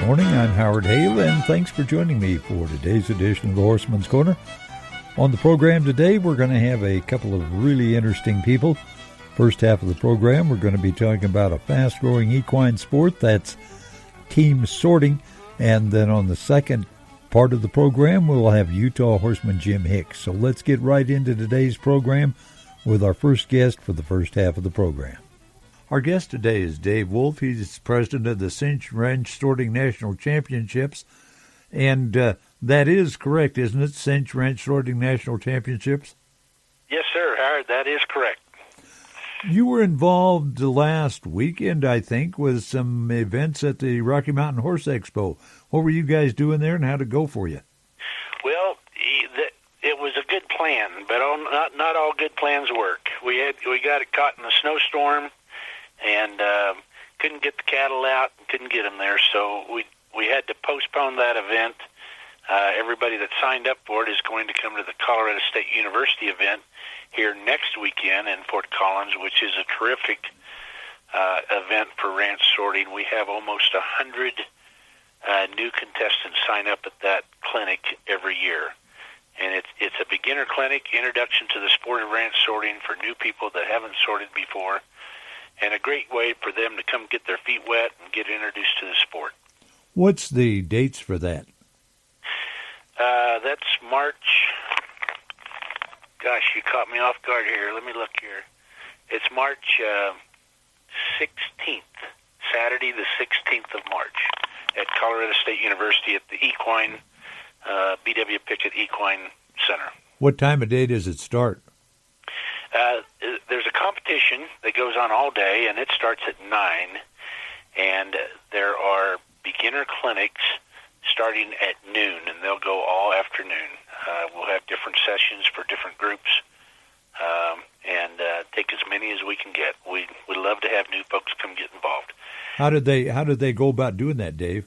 Morning, I'm Howard Hale, and thanks for joining me for today's edition of the Horseman's Corner. On the program today, we're going to have a couple of really interesting people. First half of the program, we're going to be talking about a fast-growing equine sport, that's team sorting. And then on the second part of the program, we'll have Utah horseman Jim Hicks. So let's get right into today's program with our first guest for the first half of the program. Our guest today is Dave Wolfe. He's president of the Cinch Ranch Sorting National Championships. And that is correct, isn't it? Cinch Ranch Sorting National Championships? Yes, sir, Howard. That is correct. You were involved last weekend, I think, with some events at the Rocky Mountain Horse Expo. What were you guys doing there, and how did it go for you? Well, it was a good plan, but not all good plans work. We got it caught in a snowstorm, and couldn't get the cattle out, and couldn't get them there, so we had to postpone that event. Everybody that signed up for it is going to come to the Colorado State University event here next weekend in Fort Collins, which is a terrific event for ranch sorting. We have almost 100 new contestants sign up at that clinic every year. And it's a beginner clinic, introduction to the sport of ranch sorting for new people that haven't sorted before, and a great way for them to come get their feet wet and get introduced to the sport. What's the dates for that? That's March. Gosh, you caught me off guard here. Let me look here. It's March 16th, Saturday the 16th of March at Colorado State University at the Equine, B.W. Pickett Equine Center. What time of day does it start? There's a competition that goes on all day, and it starts at 9, and there are beginner clinics starting at noon, and they'll go all afternoon. We'll have different sessions for different groups, and take as many as we can get. We'd love to have new folks come get involved. How did they go about doing that, Dave?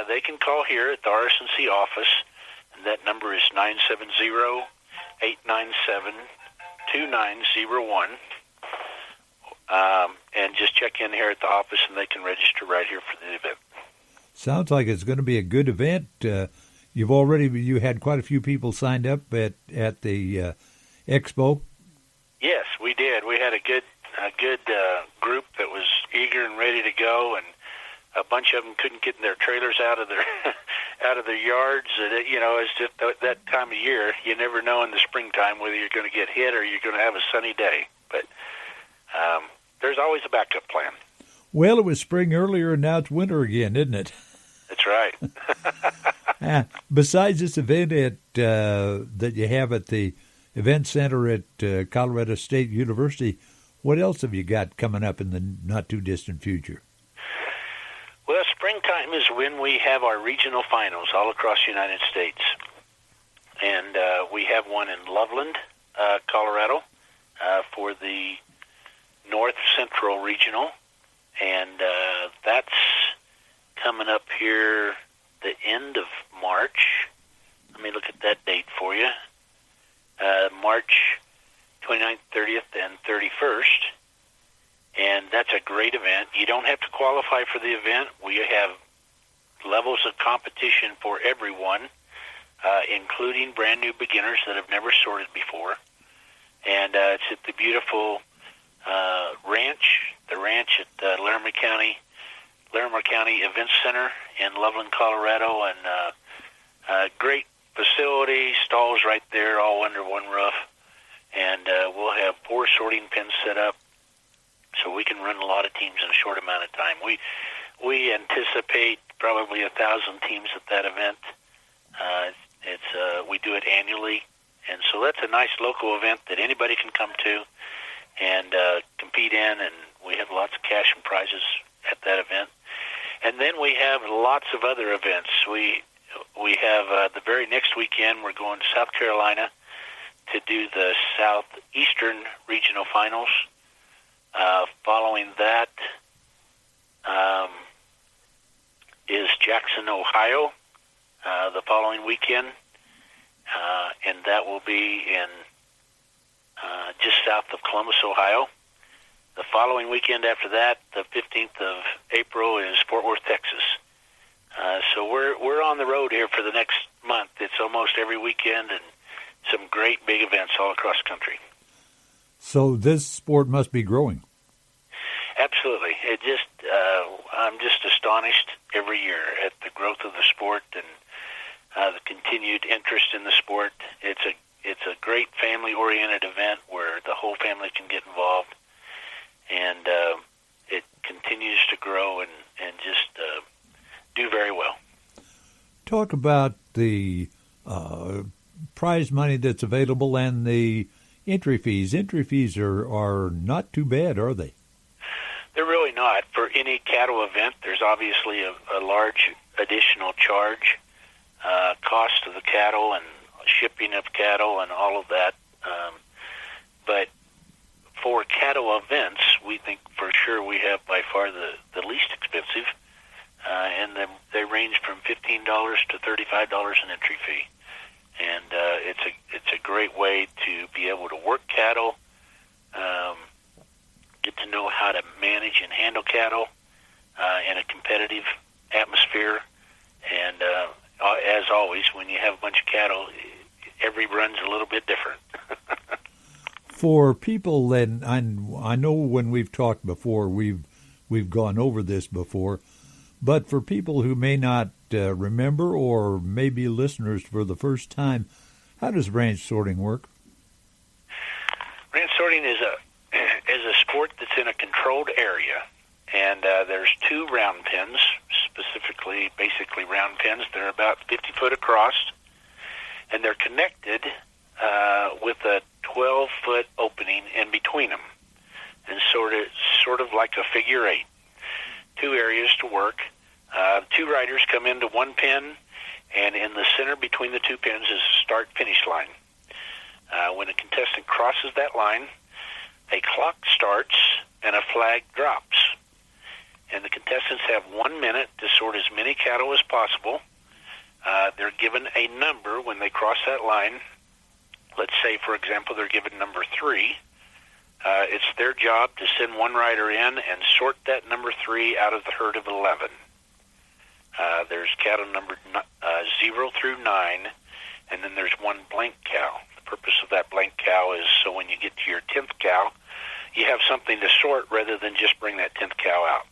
They can call here at the RSNC office, and that number is 970-897-2901. And just check in here at the office, and they can register right here for the event. Sounds like it's going to be a good event. You had quite a few people signed up at the expo. Yes, we did. We had a good group that was eager and ready to go, and a bunch of them couldn't get their trailers out of their yards. It's just that time of year. You never know in the springtime whether you're going to get hit or you're going to have a sunny day. But there's always a backup plan. Well, it was spring earlier, and now it's winter again, isn't it? That's right. Besides this event that you have at the event center at Colorado State University, what else have you got coming up in the not-too-distant future? Well, springtime is when we have our regional finals all across the United States. And we have one in Loveland, Colorado, for the North Central Regional. And that's coming up here the end of March. Let me look at that date for you. March 29th, 30th, and 31st. And that's a great event. You don't have to qualify for the event. We have levels of competition for everyone, including brand new beginners that have never sorted before. And it's at the beautiful the ranch at Larimer County Event Center in Loveland, Colorado, and great facility, stalls right there, all under one roof. And we'll have 4 sorting pens set up, so we can run a lot of teams in a short amount of time. We anticipate probably 1,000 teams at that event. We do it annually, and so that's a nice local event that anybody can come to and compete in, and we have lots of cash and prizes at that event. And then we have lots of other events. We have the very next weekend, we're going to South Carolina to do the Southeastern Regional Finals. Following that is Jackson, Ohio, the following weekend, and that will be in just south of Columbus, Ohio. The following weekend after that, the 15th of April, is Fort Worth, Texas. on the road here for the next month. It's almost every weekend and some great big events all across the country. So this sport must be growing. Absolutely. I'm just astonished every year at the growth of the sport and the continued interest in the sport. It's a great family-oriented event where the whole family can get involved, and it continues to grow and just do very well. Talk about the prize money that's available and the entry fees. Entry fees are not too bad, are they? They're really not. For any cattle event, there's obviously a large additional charge, cost of the cattle and shipping of cattle and all of that. But for cattle events, we think for sure we have by far the least expensive, and they range from $15 to $35 an entry fee. And it's a great way to be able to work cattle, get to know how to manage and handle cattle in a competitive atmosphere. And as always, when you have a bunch of cattle, every run's a little bit different. For people that I know when we've talked before, we've gone over this before, but for people who may not remember or maybe listeners for the first time, how does ranch sorting work? Ranch sorting is a sport that's in a controlled area, and there's two round pens, basically round pens. They're about 50 foot across, and they're connected with a 12-foot opening in between them, and sort of like a figure eight. Two areas to work. Two riders come into one pen, and in the center between the two pens is a start-finish line. When a contestant crosses that line, a clock starts and a flag drops. And the contestants have 1 minute to sort as many cattle as possible. They're given a number when they cross that line. Let's say, for example, they're given number 3. It's their job to send one rider in and sort that number 3 out of the herd of 11. There's cattle numbered 0 through 9, and then there's one blank cow. The purpose of that blank cow is so when you get to your 10th cow, you have something to sort rather than just bring that 10th cow out.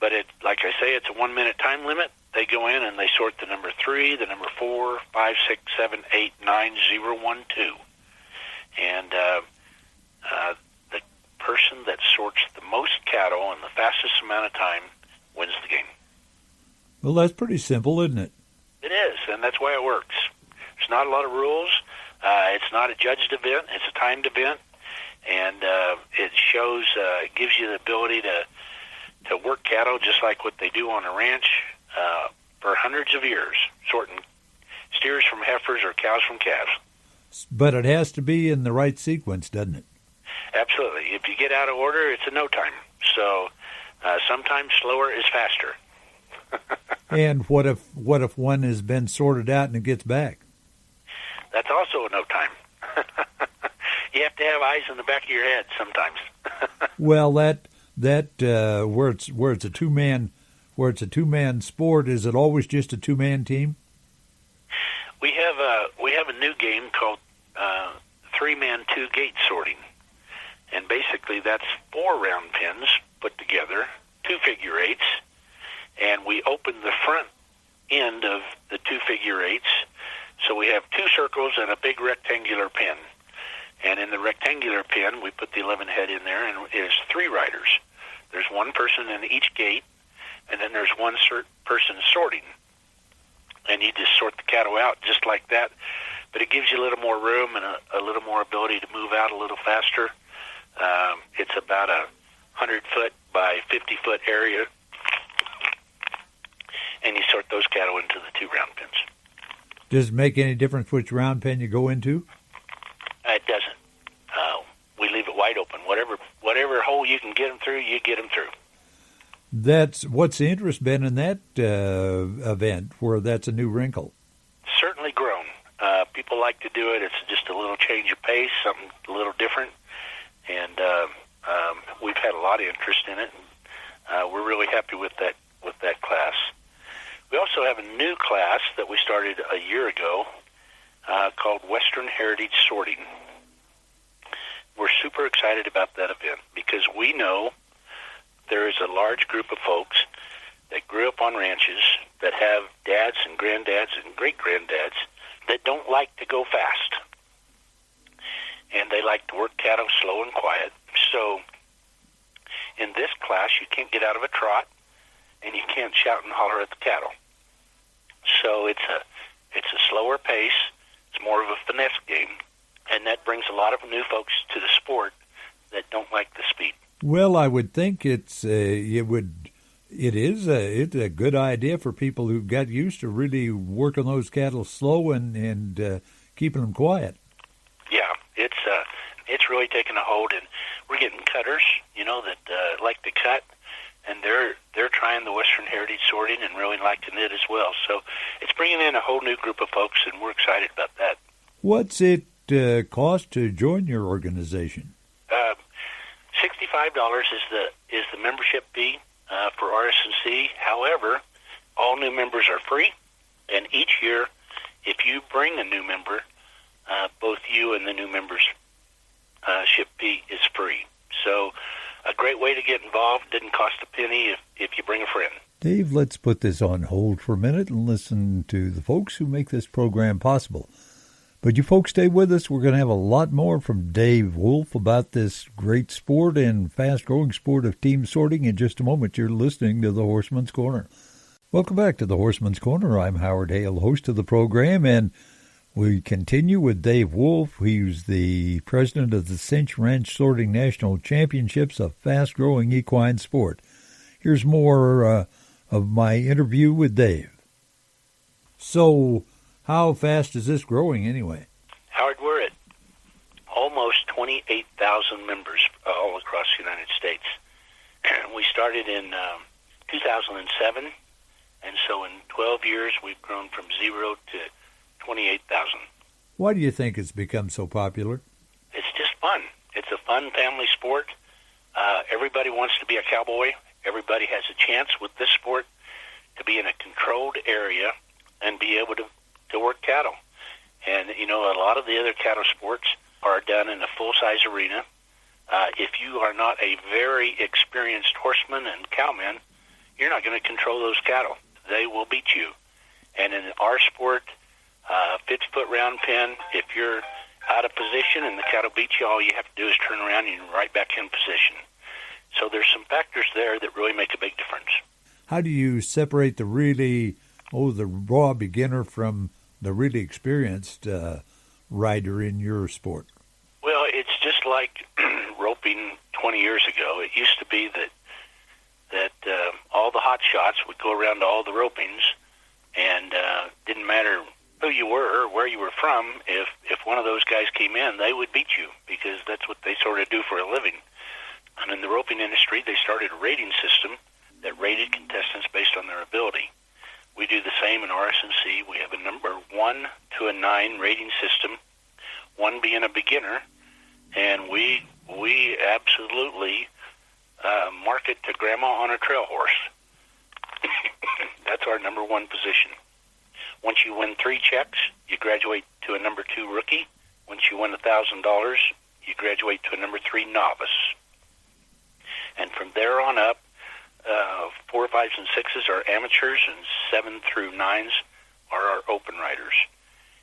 But like I say, it's a 1 minute time limit. They go in and they sort the number 3, the number 4, 5, 6, 7, 8, 9, 0, 1, 2. And the person that sorts the most cattle in the fastest amount of time wins the game. Well, that's pretty simple, isn't it? It is, and that's why it works. There's not a lot of rules. It's not a judged event. It's a timed event, and it shows, it gives you the ability to work cattle just like what they do on a ranch for hundreds of years, sorting steers from heifers or cows from calves. But it has to be in the right sequence, doesn't it? Absolutely. If you get out of order, it's a no time. So sometimes slower is faster. And what if one has been sorted out and it gets back? That's also a no time. You have to have eyes in the back of your head sometimes. Well, that where it's a two-man sport, is it always just a two-man team? We have a new game called 3-man 2-gate sorting, and basically that's 4 round pins put together, 2 figure eights, and we open the front end of the 2 figure eights, so we have 2 circles and a big rectangular pin. And in the rectangular pin, we put the 11 head in there, and it is 3 riders. There's one person in each gate, and then there's one person sorting. And you just sort the cattle out just like that. But it gives you a little more room and a little more ability to move out a little faster. It's about a 100-foot by 50-foot area. And you sort those cattle into the 2 round pens. Does it make any difference which round pen you go into? It doesn't. We leave it wide open. Whatever hole you can get them through, you get them through. That's what's the interest been in that event, where that's a new wrinkle? Certainly grown. People like to do it. It's just a little change of pace, something a little different, and we've had a lot of interest in it. And, we're really happy with that class. We also have a new class that we started a year ago called Western Heritage Sorting. We're super excited about that event because we know there is a large group of folks that grew up on ranches that have dads and granddads and great-granddads that don't like to go fast. And they like to work cattle slow and quiet. So in this class, you can't get out of a trot, and you can't shout and holler at the cattle. So it's a slower pace. It's more of a finesse game, and that brings a lot of new folks to the sport that don't like the speed. Well, I would think it's a good idea for people who got used to really working those cattle slow and keeping them quiet. Yeah, it's really taken a hold, and we're getting cutters, that like to cut, and they're trying the Western Heritage Sorting and really liking it as well. So it's bringing in a whole new group of folks, and we're excited about that. What's it cost to join your organization? $65 is the membership fee for RSNC. However, all new members are free, and each year, if you bring a new member, both you and the new members' ship fee is free. So a great way to get involved. Didn't cost a penny if you bring a friend. Dave, let's put this on hold for a minute and listen to the folks who make this program possible. But you folks stay with us. We're going to have a lot more from Dave Wolfe about this great sport and fast-growing sport of team sorting in just a moment. You're listening to the Horseman's Corner. Welcome back to the Horseman's Corner. I'm Howard Hale, host of the program, and we continue with Dave Wolfe. He's the president of the Cinch Ranch Sorting National Championships, a fast-growing equine sport. Here's more of my interview with Dave. So, how fast is this growing anyway? Howard, we're at almost 28,000 members all across the United States. We started in 2007, and so in 12 years we've grown from 0 to 28,000. Why do you think it's become so popular? It's just fun. It's a fun family sport. Everybody wants to be a cowboy. Everybody has a chance with this sport to be in a controlled area and be able to work cattle. And, a lot of the other cattle sports are done in a full-size arena. If you are not a very experienced horseman and cowman, you're not going to control those cattle. They will beat you. And in our sport, 50-foot round pen, if you're out of position and the cattle beats you, all you have to do is turn around and you're right back in position. So there's some factors there that really make a big difference. How do you separate the raw beginner from the really experienced rider in your sport? Well, it's just like roping 20 years ago. It used to be that all the hot shots would go around to all the ropings, and didn't matter who you were or where you were from. If one of those guys came in, they would beat you because that's what they sort of do for a living. And in the roping industry, they started a rating system that rated contestants based on their ability. We do the same in RSNC. We have a number 1 to a 9 rating system, 1 being a beginner, and we absolutely market to grandma on a trail horse. That's our number 1 position. Once you win 3 checks, you graduate to a number 2 rookie. Once you win $1,000, you graduate to a number 3 novice. And from there on up, 4, 5s, and 6s are amateurs, and 7 through 9s are our open riders.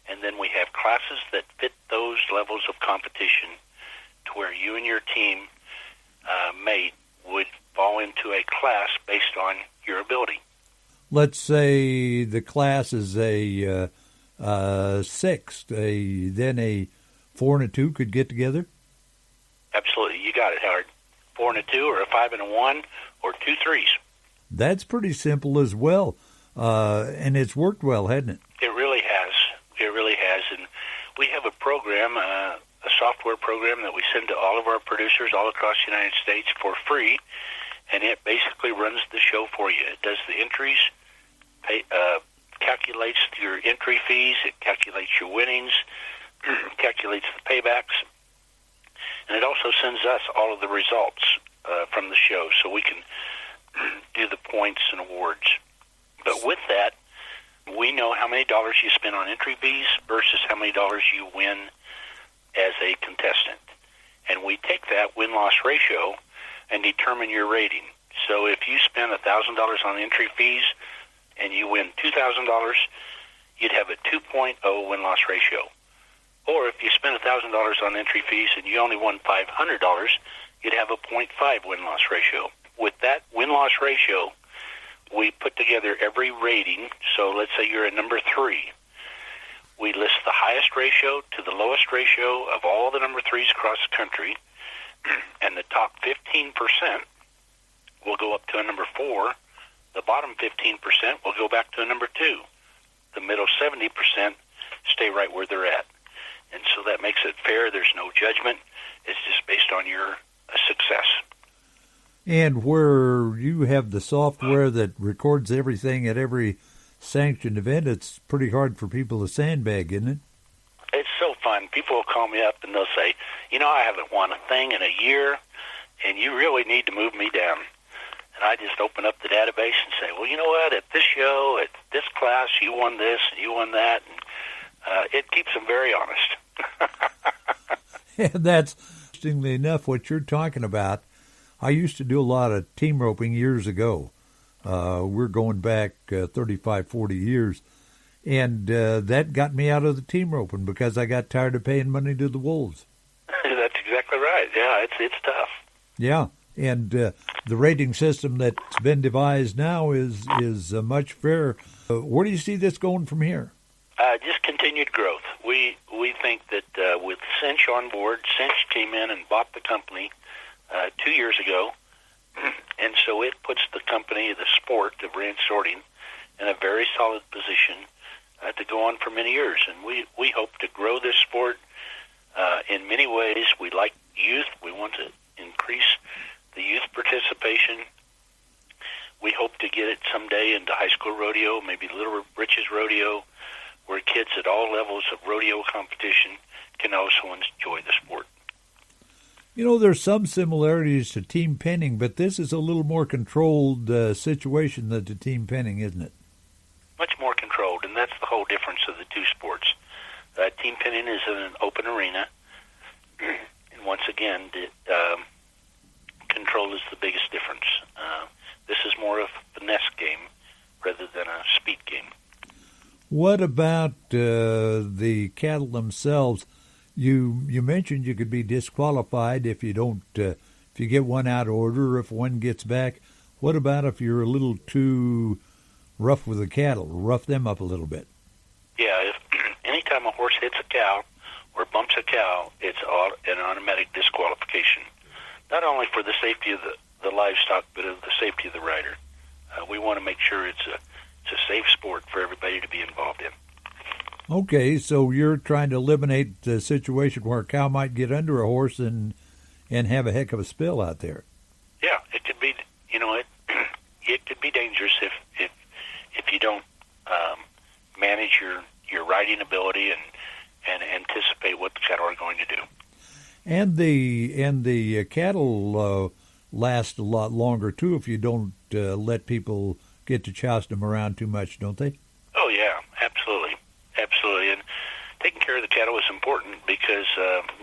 And then we have classes that fit those levels of competition to where you and your team mate would fall into a class based on your ability. Let's say the class is a 6, then a 4 and a 2 could get together? Absolutely. You got it, Howard. 4 and a 2, or a 5 and a 1, or 2 3s. That's pretty simple as well, and it's worked well, hasn't it? It really has. It really has, and we have a program, a software program that we send to all of our producers all across the United States for free, and it basically runs the show for you. It does the entries, calculates your entry fees, it calculates your winnings, calculates the paybacks, and it also sends us all of the results from the show so we can do the points and awards. But with that, we know how many dollars you spend on entry fees versus how many dollars you win as a contestant. And we take that win-loss ratio and determine your rating. So if you spend $1,000 on entry fees and you win $2,000, you'd have a 2.0 win-loss ratio. Or if you spend $1,000 on entry fees and you only won $500, you'd have a 0.5 win-loss ratio. With that win-loss ratio, we put together every rating. So let's say you're a number 3. We list the highest ratio to the lowest ratio of all the number 3s across the country, and the top 15% will go up to a number 4. The bottom 15% will go back to a number 2. The middle 70% stay right where they're at. And so that makes it fair. There's no judgment. It's just based on your success. And where you have the software that records everything at every sanctioned event, it's pretty hard for people to sandbag, isn't it? It's so fun. People will call me up and they'll say, I haven't won a thing in a year, and you really need to move me down. And I just open up the database and say, well, you know what, at this show, at this class, you won this and you won that. And it keeps them very honest. And that's, interestingly enough, what you're talking about. I used to do a lot of team roping years ago. We're going back 35, 40 years. And that got me out of the team roping because I got tired of paying money to the wolves. That's exactly right. Yeah, it's tough. Yeah, and the rating system that's been devised now is much fairer. Where do you see this going from here? Just continued growth. We think that with Cinch on board, Cinch came in and bought the company 2 years ago, and so it puts the company, the sport of ranch sorting, in a very solid position to go on for many years. And we hope to grow this sport in many ways. We like youth. We want to increase the youth participation. We hope to get it someday into high school rodeo, maybe Little Britches rodeo, where kids at all levels of rodeo competition can also enjoy the sport. There's some similarities to team penning, but this is a little more controlled situation than the team penning, isn't it? Much more controlled, and that's the whole difference of the two sports. Team penning is in an open arena, and once again, control is the biggest difference. This is more of a finesse game rather than a speed game. What about the cattle themselves? You mentioned you could be disqualified if you don't if you get one out of order, or if one gets back. What about if you're a little too rough with the cattle, rough them up a little bit? Yeah, if anytime a horse hits a cow or bumps a cow, it's an automatic disqualification. Not only for the safety of the livestock, but of the safety of the rider. We want to make sure it's a safe sport for everybody to be involved in. Okay, so you're trying to eliminate the situation where a cow might get under a horse and have a heck of a spill out there. Yeah, it could be. It could be dangerous if you don't manage your riding ability and anticipate what the cattle are going to do. And the cattle last a lot longer too if you don't let people get to chousing them around too much, don't they? Oh yeah, absolutely. And taking care of the cattle is important because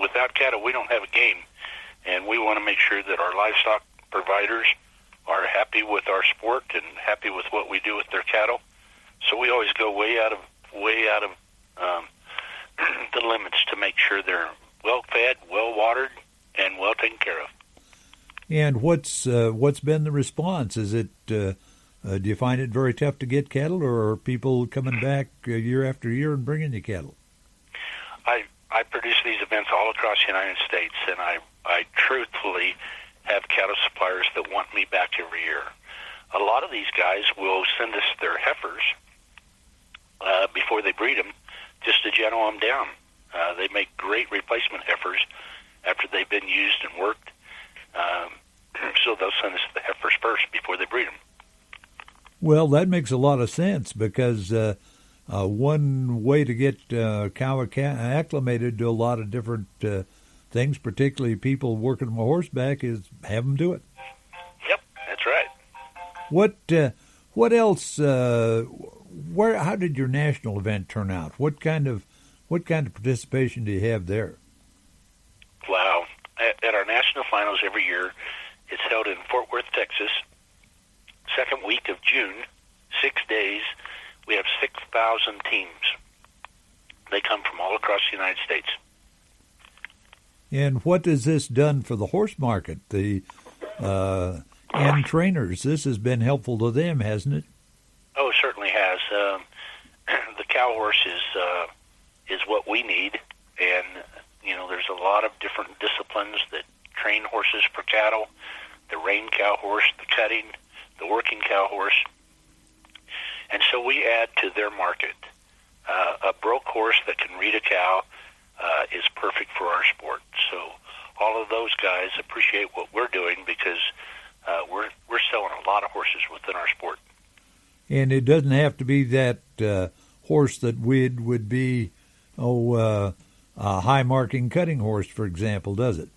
without cattle we don't have a game, and we want to make sure that our livestock providers are happy with our sport and happy with what we do with their cattle. So we always go way out of the limits to make sure they're well fed, well watered, and well taken care of. And what's been the response? Is it do you find it very tough to get cattle, or are people coming back year after year and bringing you cattle? I produce these events all across the United States, and I truthfully have cattle suppliers that want me back every year. A lot of these guys will send us their heifers before they breed them, just to gentle them down. They make great replacement heifers after they've been used and worked. So they'll send us the heifers first before they breed them. Well, that makes a lot of sense because one way to get cow acclimated to a lot of different things, particularly people working on horseback, is have them do it. Yep, that's right. What else? How did your national event turn out? What kind of participation do you have there? Wow. At our national finals every year, it's held in Fort Worth, Texas, second week of June, 6 days. We have 6,000 teams. They come from all across the United States. And what has this done for the horse market, and trainers? This has been helpful to them, hasn't it? Oh, it certainly has. The cow horse is what we need, and there's a lot of different disciplines that train horses for cattle: the rein cow horse, the cutting, the working cow horse, and so we add to their market. A broke horse that can read a cow is perfect for our sport. So all of those guys appreciate what we're doing because we're selling a lot of horses within our sport. And it doesn't have to be that horse that would be a high-marking cutting horse, for example, does it?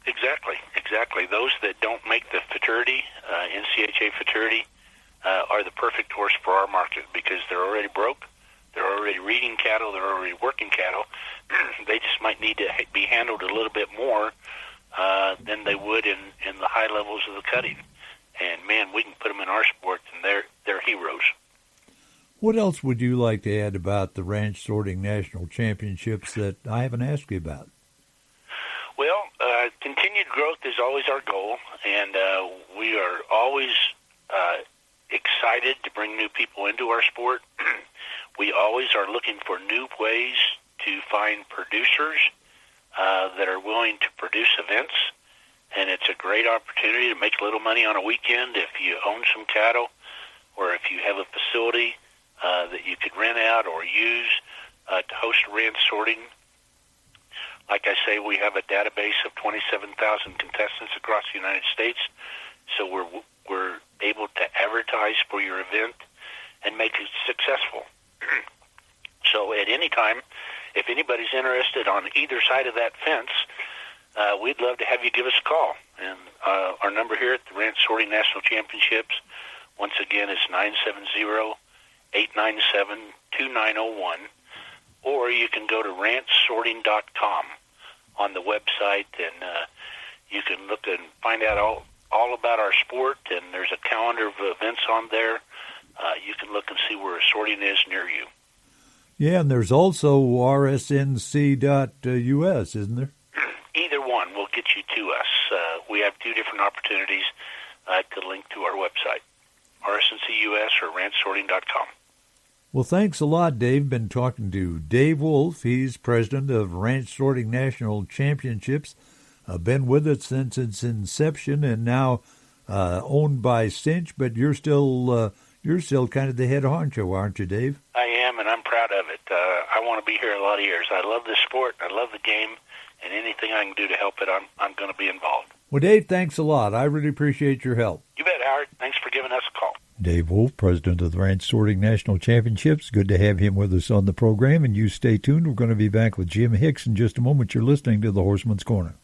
Exactly. Those that don't make the futurity, NCHA futurity, are the perfect horse for our market because they're already broke, they're already reading cattle, they're already working cattle. They just might need to be handled a little bit more than they would in the high levels of the cutting. And, man, we can put them in our sport, and they're heroes. What else would you like to add about the Ranch Sorting National Championships that I haven't asked you about? Well, continued growth is always our goal, and we are always excited to bring new people into our sport. We always are looking for new ways to find producers that are willing to produce events, and it's a great opportunity to make a little money on a weekend if you own some cattle or if you have a facility that you could rent out or use to host ranch sorting. Like I say, we have a database of 27,000 contestants across the United States, so we're able to advertise for your event and make it successful. So at any time, if anybody's interested on either side of that fence, we'd love to have you give us a call. And our number here at the Ranch Sorting National Championships, once again, is 970-897-2901. Or you can go to ranchsorting.com on the website, and you can look and find out all about our sport, and there's a calendar of events on there. You can look and see where a sorting is near you. Yeah, and there's also RSNC.us, isn't there? Either one will get you to us. We have two different opportunities to link to our website, RSNC.us or ranchsorting.com. Well, thanks a lot, Dave. Been talking to Dave Wolfe. He's president of Ranch Sorting National Championships. Been with it since its inception, and now owned by Cinch. But you're still kind of the head honcho, aren't you, Dave? I am, and I'm proud of it. I want to be here a lot of years. I love this sport. I love the game, and anything I can do to help it, I'm going to be involved. Well, Dave, thanks a lot. I really appreciate your help. You bet, Howard. Thanks for giving us a call. Dave Wolfe, president of the Ranch Sorting National Championships. Good to have him with us on the program, and you stay tuned. We're going to be back with Jim Hicks in just a moment. You're listening to the Horseman's Corner.